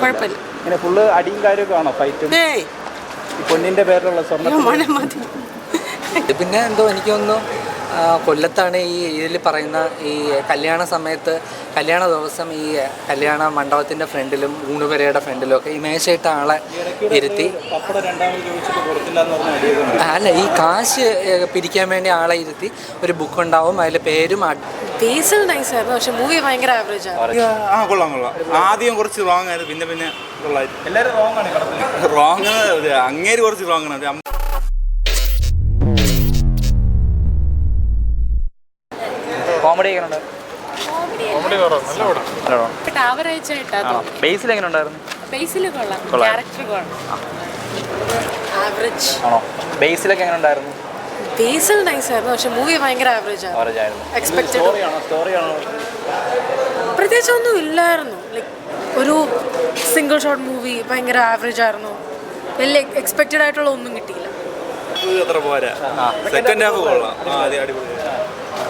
കുഴപ്പമില്ല. ഇങ്ങനെ ഫുള്ള് അടിയും കാര്യമൊക്കെ ആണോ ഫൈറ്റും? ഈ പൊന്നിന്റെ പേരിലുള്ള സ്വർണ്ണം പിന്നെ എന്തോ എനിക്കൊന്നു കൊല്ലത്താണ് ഈ ഇതിൽ പറയുന്ന ഈ കല്യാണ സമയത്ത് കല്യാണ ദിവസം ഈ കല്യാണ മണ്ഡപത്തിൻ്റെ ഫ്രണ്ടിലും ഊണുപുരയുടെ ഫ്രണ്ടിലും ഒക്കെ ഈ മേശയിട്ട ആളെ ഇരുത്തി അല്ല ഈ കാശ് പിരിക്കാൻ വേണ്ടി ആളെ ഇരുത്തി ഒരു ബുക്ക് ഉണ്ടാവും, അതിൽ പേരും ബേസിൽ നൈസ് ആയിരുന്നു, പക്ഷെ മൂവി ഭയങ്കര ആവറേജ് ആണ്. കൊള്ളാം. ആദ്യം കുറച്ച് റോങ് ആയിരുന്നു, പിന്നെ കൊള്ളായിരുന്നു. എല്ലാവരും റോങ് ആണ്. റോങ് അങ്ങേര് കുറച്ച് റോങ് ആണ്. കോമഡി എങ്ങനെ ബേസിൽ എങ്ങനെ ഉണ്ടായിരുന്നു? ആണോ? ബേസിലൊക്കെ എങ്ങനെ ഉണ്ടായിരുന്നു? ബേസിൽ നൈസ് ആയിരുന്നു, പക്ഷെ മൂവി ഭയങ്കര ആവറേജ് ആയിരുന്നു. പ്രത്യേകിച്ച് ഒന്നും ഇല്ലായിരുന്നു. ലൈക്ക് ഒരു സിംഗിൾ ഷോട്ട് മൂവി ഭയങ്കര ആവറേജ് ആയിരുന്നു. വലിയ എക്സ്പെക്റ്റഡ് ആയിട്ടുള്ള ഒന്നും കിട്ടിയില്ല. അത്ര പോരാ. സെക്കൻഡ് ഹാഫ് കൊള്ളാം.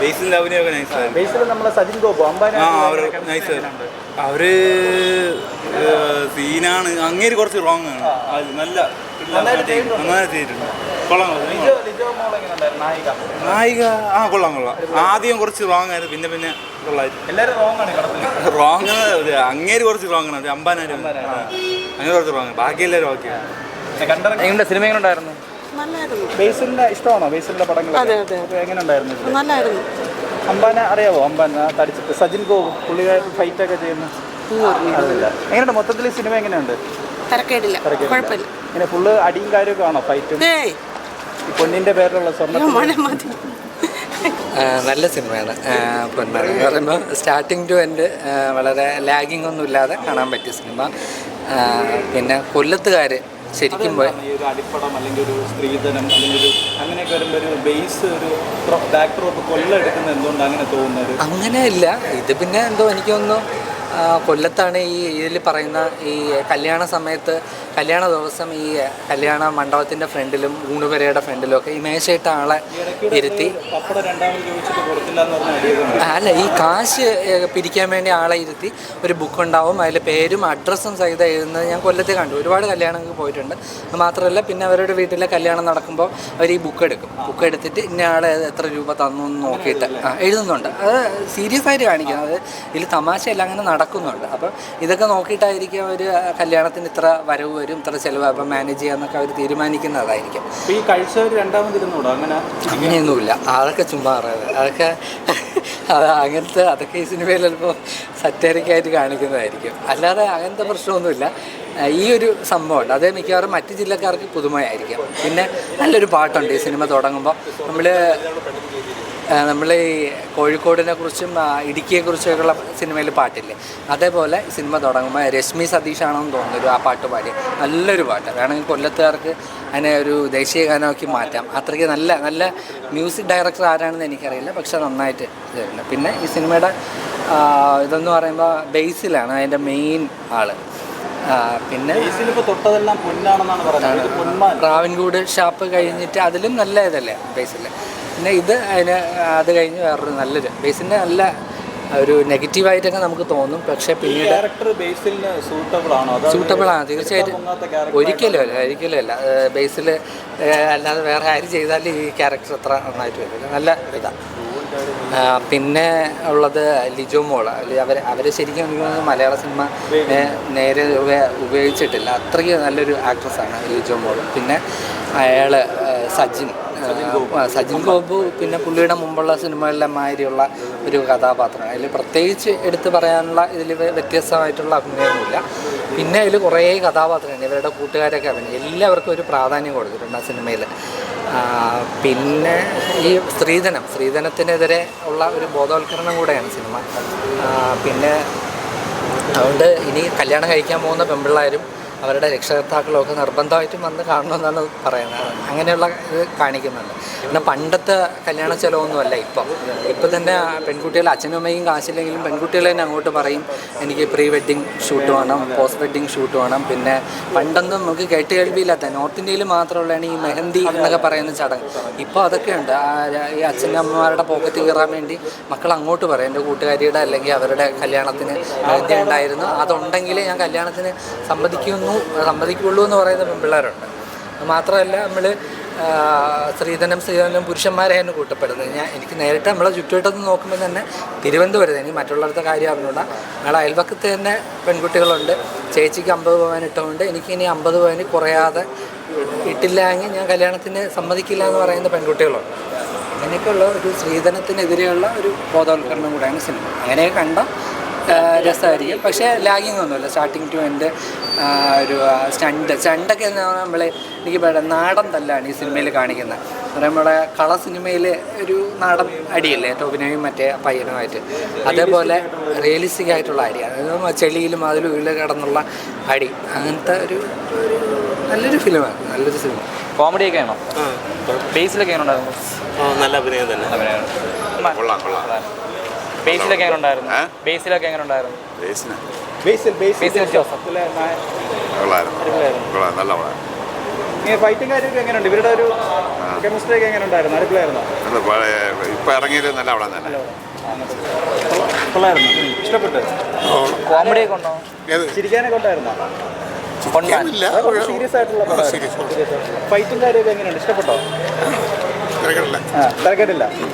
ബേസിൽ അഭിനയൊക്കെ നൈസായിരുന്നു. ബേസിൽ നമ്മളെ സജിൻ ഗോപു അവര് നൈസായിരുന്നു. അവര് സീനാണ്, അങ്ങേര് കുറച്ച് റോങ് ആണ്. നന്നായി ചെയ്തിട്ടുണ്ട്. കൊള്ളാം. നായിക കൊള്ളാം. ആദ്യം കുറച്ച് റോങ് ആയിരുന്നു, പിന്നെ കൊള്ളായിരുന്നു. എല്ലാവരും റോങ് അങ്ങേര് കുറച്ച് റോങ് ആണ്. അമ്പാനാരും അങ്ങനെ കുറച്ച് റോങ്, ബാക്കി എല്ലാവരും ഓക്കെ. നിങ്ങളുടെ സിനിമ എങ്ങനെ ഉണ്ടായിരുന്നു? ബേസിലിന്റെ ഇഷ്ടമാണോ? ബേസിലിന്റെ പടങ്ങൾ എങ്ങനെ ഉണ്ടായിരുന്നു? നല്ലായിരുന്നു. അമ്പാനെ അറിയാവോ? അമ്പാൻ തടിച്ചിട്ട് സജിൻ ഗോപു പുള്ളി ഫൈറ്റ് ഒക്കെ ചെയ്യുന്നു. എങ്ങനെയുണ്ട് മൊത്തത്തിൽ സിനിമ? എങ്ങനെയുണ്ട്? തരക്കേടില്ല, കുഴപ്പമില്ല. ഇങ്ങനെ ഫുള്ള് അടിയും കാര്യമൊക്കെ ആണോ ഫൈറ്റും? ഈ പൊന്നിന്റെ പേരിലുള്ള സ്വർണ്ണം നല്ല സിനിമയാണ്. പൊന്മാൻ എന്ന് പറയുമ്പോൾ സ്റ്റാർട്ടിങ് ടു എൻഡ് വളരെ ലാഗിങ് ഒന്നും ഇല്ലാതെ കാണാൻ പറ്റിയ സിനിമ. പിന്നെ കൊല്ലത്തുകാർ ശരിക്കും പോയി അടിപ്പടം അല്ലെങ്കിൽ ഒരു സ്ത്രീധനം അല്ലെങ്കിൽ ഒരു അങ്ങനെയൊക്കെ വരുമ്പോൾ ഒരു ബേസ് ഒരു ബാക്ക്ഡ്രോപ്പ് കൊല്ലം എടുക്കുന്നത് എന്തുകൊണ്ട് അങ്ങനെ തോന്നുന്നത്? അങ്ങനെയില്ല. ഇത് പിന്നെ എന്തോ എനിക്കൊന്നു കൊല്ലത്താണ് ഈ ഇതിൽ പറയുന്ന ഈ കല്യാണ സമയത്ത് കല്യാണ ദിവസം ഈ കല്യാണ മണ്ഡപത്തിൻ്റെ ഫ്രണ്ടിലും ഊണുപുരയുടെ ഫ്രണ്ടിലും ഒക്കെ ഈ മേശയിട്ട ആളെ ഇരുത്തി അല്ല ഈ കാശ് പിരിക്കാൻ വേണ്ടി ആളെ ഇരുത്തി ഒരു ബുക്ക് ഉണ്ടാവും, അതിൽ പേരും അഡ്രസ്സും സഹിതം എഴുതുന്നത് ഞാൻ കൊല്ലത്ത് കണ്ടു. ഒരുപാട് കല്യാണങ്ങൾക്ക് പോയിട്ടുണ്ട്. മാത്രമല്ല പിന്നെ അവരുടെ വീട്ടിലെ കല്യാണം നടക്കുമ്പോൾ അവർ ഈ ബുക്ക് എടുക്കും. ബുക്ക് എടുത്തിട്ട് ഇന്ന ആളെ എത്ര രൂപ തന്നു എന്ന് നോക്കിയിട്ട് എഴുതുന്നുണ്ട്. അത് സീരിയസ് ആയിട്ട് കാണിക്കുന്നത്. അത് ഇതിൽ തമാശയല്ല, അങ്ങനെ നടക്കുന്നുണ്ട്. അപ്പം ഇതൊക്കെ നോക്കിയിട്ടായിരിക്കും ഒരു കല്യാണത്തിന് ഇത്ര വരവ് വരും, ഇത്ര ചിലവ് അപ്പം മാനേജ് ചെയ്യാന്നൊക്കെ അവർ തീരുമാനിക്കുന്നതായിരിക്കും. ഈ കഴിച്ചവർ രണ്ടാമതിരുന്നൂടോ? അങ്ങനെയൊന്നുമില്ല. അതൊക്കെ ചുമ്മാ പറയുന്നത്. അതൊക്കെ അങ്ങനത്തെ അതൊക്കെ ഈ സിനിമയിൽ ചിലപ്പോൾ സറ്റേറിക്കായിട്ട് കാണിക്കുന്നതായിരിക്കും. അല്ലാതെ അങ്ങനത്തെ പ്രശ്നമൊന്നുമില്ല. ഈ ഒരു സംഭവമുണ്ട്, അത് മിക്കവാറും മറ്റ് ജില്ലക്കാർക്ക് പുതുമയായിരിക്കും. പിന്നെ നല്ലൊരു പാട്ടുണ്ട് ഈ സിനിമ തുടങ്ങുമ്പോൾ. നമ്മൾ ഈ കോഴിക്കോടിനെ കുറിച്ചും ഇടുക്കിയെക്കുറിച്ചൊക്കെയുള്ള സിനിമയിൽ പാട്ടില്ലേ, അതേപോലെ സിനിമ തുടങ്ങുമ്പോൾ രശ്മി സതീഷാണെന്ന് തോന്നുന്നൊരു ആ പാട്ട് പാടി. നല്ലൊരു പാട്ട് വേണമെങ്കിൽ കൊല്ലത്തുകാർക്ക് അതിനെ ഒരു ദേശീയ ഗാനമാക്കി മാറ്റാം. അത്രയ്ക്ക് നല്ല മ്യൂസിക് ഡയറക്ടർ ആരാണെന്ന് എനിക്കറിയില്ല, പക്ഷെ നന്നായിട്ട് ഇതുണ്ട്. പിന്നെ ഈ സിനിമയുടെ ഇതെന്ന് പറയുമ്പോൾ ബേസിലാണ് അതിൻ്റെ മെയിൻ ആള്. പിന്നെ തൊട്ടതെല്ലാം പൊന്നാണെന്നാണ് പറയുന്നത്. ട്രാവൻകൂട് ഷാപ്പ് കഴിഞ്ഞിട്ട് അതിലും നല്ല ഇതല്ലേ ബേസിൽ. പിന്നെ ഇത് അത് കഴിഞ്ഞ് വേറൊരു നല്ലൊരു ബേസിൻ്റെ നല്ല ഒരു നെഗറ്റീവായിട്ടൊക്കെ നമുക്ക് തോന്നും. പക്ഷേ പിന്നീട് സൂട്ടബിളാണ് തീർച്ചയായിട്ടും. ഒരിക്കലും അല്ല ബേസിൽ അല്ലാതെ വേറെ ആര് ചെയ്താലും ഈ ക്യാരക്ടർ അത്ര നന്നായിട്ട് വരില്ല. നല്ല ഇതാണ്. പിന്നെ ഉള്ളത് ലിജോ മോൾ. അവർ ശരിക്കും എനിക്ക് തോന്നുന്നു മലയാള സിനിമ നേരെ ഉപയോഗിച്ചിട്ടില്ല. അത്രയ്ക്ക് നല്ലൊരു ആക്ട്രസ്സാണ് ലിജോ മോൾ. പിന്നെ അയാൾ സജിൻ ഗോപു പിന്നെ പുള്ളിയുടെ മുമ്പുള്ള സിനിമകളിലെ മാതിരിയുള്ള ഒരു കഥാപാത്രം. അതിൽ പ്രത്യേകിച്ച് എടുത്തു പറയാനുള്ള ഇതിൽ വ്യത്യസ്തമായിട്ടുള്ള അഭിനയമൊന്നുമില്ല. പിന്നെ അതിൽ കുറേ കഥാപാത്രങ്ങളുണ്ട്. ഇവരുടെ കൂട്ടുകാരൊക്കെ അഭിനയം എല്ലാവർക്കും ഒരു പ്രാധാന്യം കൊടുത്തിട്ടുണ്ട് ആ സിനിമയിൽ. പിന്നെ ഈ സ്ത്രീധനത്തിനെതിരെ ഉള്ള ഒരു ബോധവൽക്കരണം കൂടെയാണ് സിനിമ. പിന്നെ അതുകൊണ്ട് ഇനി കല്യാണം കഴിക്കാൻ പോകുന്ന പെൺപിള്ളേരും അവരുടെ രക്ഷകർത്താക്കളൊക്കെ നിർബന്ധമായിട്ടും വന്ന് കാണണമെന്നാണ് പറയുന്നത്. അങ്ങനെയുള്ള ഇത് കാണിക്കുന്നുണ്ട്. പിന്നെ പണ്ടത്തെ കല്യാണ ചിലവൊന്നുമല്ല ഇപ്പം തന്നെ പെൺകുട്ടികൾ അച്ഛനും അമ്മയും കാശില്ലെങ്കിലും പെൺകുട്ടികൾ തന്നെ അങ്ങോട്ട് പറയും എനിക്ക് പ്രീ വെഡ്ഡിങ് ഷൂട്ട് വേണം, പോസ്റ്റ് വെഡ്ഡിങ് ഷൂട്ട് വേണം. പിന്നെ പണ്ടൊന്നും നമുക്ക് കേട്ട് കേൾവിയില്ലാത്ത നോർത്ത് ഇന്ത്യയിൽ മാത്രമുള്ളതാണ് ഈ മെഹന്തി എന്നൊക്കെ പറയുന്ന ചടങ്ങ്. ഇപ്പോൾ അതൊക്കെ ഉണ്ട്. ഈ അച്ഛനും അമ്മമാരുടെ പോക്കറ്റ് കയറാൻ വേണ്ടി മക്കൾ അങ്ങോട്ട് പറയും എൻ്റെ കൂട്ടുകാരിയുടെ അല്ലെങ്കിൽ അവരുടെ കല്യാണത്തിന് മെഹന്തി ഉണ്ടായിരുന്നു, അതുണ്ടെങ്കിൽ ഞാൻ കല്യാണത്തിന് സമ്മതിക്കുള്ളൂ എന്ന് പറയുന്ന പെൺപിള്ളേരുണ്ട്. മാത്രമല്ല നമ്മൾ സ്ത്രീധനം പുരുഷന്മാരെ തന്നെ കൂട്ടപ്പെടുന്നത്. എനിക്ക് നേരിട്ട് നമ്മളെ ചുറ്റുവട്ടത്ത് നോക്കുമ്പോൾ തന്നെ തിരുവനന്തപുരത്ത്, എനിക്ക് മറ്റുള്ളവരുടെ കാര്യം അറിഞ്ഞുകൂടാ, ഞങ്ങളുടെ അയൽപക്കത്ത് തന്നെ പെൺകുട്ടികളുണ്ട്. ചേച്ചിക്ക് 50 പവൻ ഇട്ടുകൊണ്ട് എനിക്കിനി 50 പവന് കുറയാതെ ഇട്ടില്ലെങ്കിൽ ഞാൻ കല്യാണത്തിന് സമ്മതിക്കില്ല എന്ന് പറയുന്ന പെൺകുട്ടികളുണ്ട്. അങ്ങനെയൊക്കെയുള്ള ഒരു സ്ത്രീധനത്തിനെതിരെയുള്ള ഒരു ബോധവൽക്കരണം കൂടെയാണ് സിനിമ. അങ്ങനെയൊക്കെ കണ്ട രസമായിരിക്കും. പക്ഷേ ലാഗിങ് ഒന്നുമില്ല. സ്റ്റാർട്ടിങ് ടു എൻ്റെ ഒരു സ്റ്റണ്ടൊക്കെ എനിക്ക് നാടൻ തല്ലാണ് ഈ സിനിമയിൽ കാണിക്കുന്നത്. നമ്മളെ കള സിനിമയിൽ ഒരു നാടൻ അടിയില്ലേ ടോബിനോയും മറ്റേ പയ്യനുമായിട്ട്, അതേപോലെ റിയലിസ്റ്റിക് ആയിട്ടുള്ള അടിയാണ്. അതായത് ചെളിയിലും അതിലും ഉള്ളിൽ കിടന്നുള്ള അടി, അങ്ങനത്തെ ഒരു നല്ലൊരു ഫിലിമാണ്. നല്ലൊരു സിനിമ. കോമഡിയൊക്കെ ആണോ? ബേസിലൊക്കെ എങ്ങനെ ഉണ്ടായിരുന്നു? നല്ല അഭിനയം തന്നെ. കൊള്ളാം കൊള്ളാം. ബേസിലൊക്കെ എങ്ങനെ ഉണ്ടായിരുന്നു? ബേസിലൊക്കെ എങ്ങനെ ഉണ്ടായിരുന്നു? നല്ല ഫൈറ്റും കാര്യമൊക്കെ എങ്ങനെയുണ്ട്? ഇവരുടെ ഒരു കെമിസ്ട്രി ഒക്കെ എങ്ങനെ ഉണ്ടായിരുന്നു? അടിപൊളിയായിരുന്നോ? ഇപ്പൊ ഇറങ്ങിയത് നല്ല അവിടെ തന്നെ കൊള്ളായിരുന്നു. ഇഷ്ടപ്പെട്ടു. കോമഡിയൊക്കെ ഉണ്ടോ? ചിരിക്കാനൊക്കെ ഉണ്ടായിരുന്നോ? സീരിയസ് ആയിട്ടുള്ള ഫൈറ്റും കാര്യമൊക്കെ എങ്ങനെയുണ്ട്? ഇഷ്ടപ്പെട്ടോ? തിരക്കേടില്ല.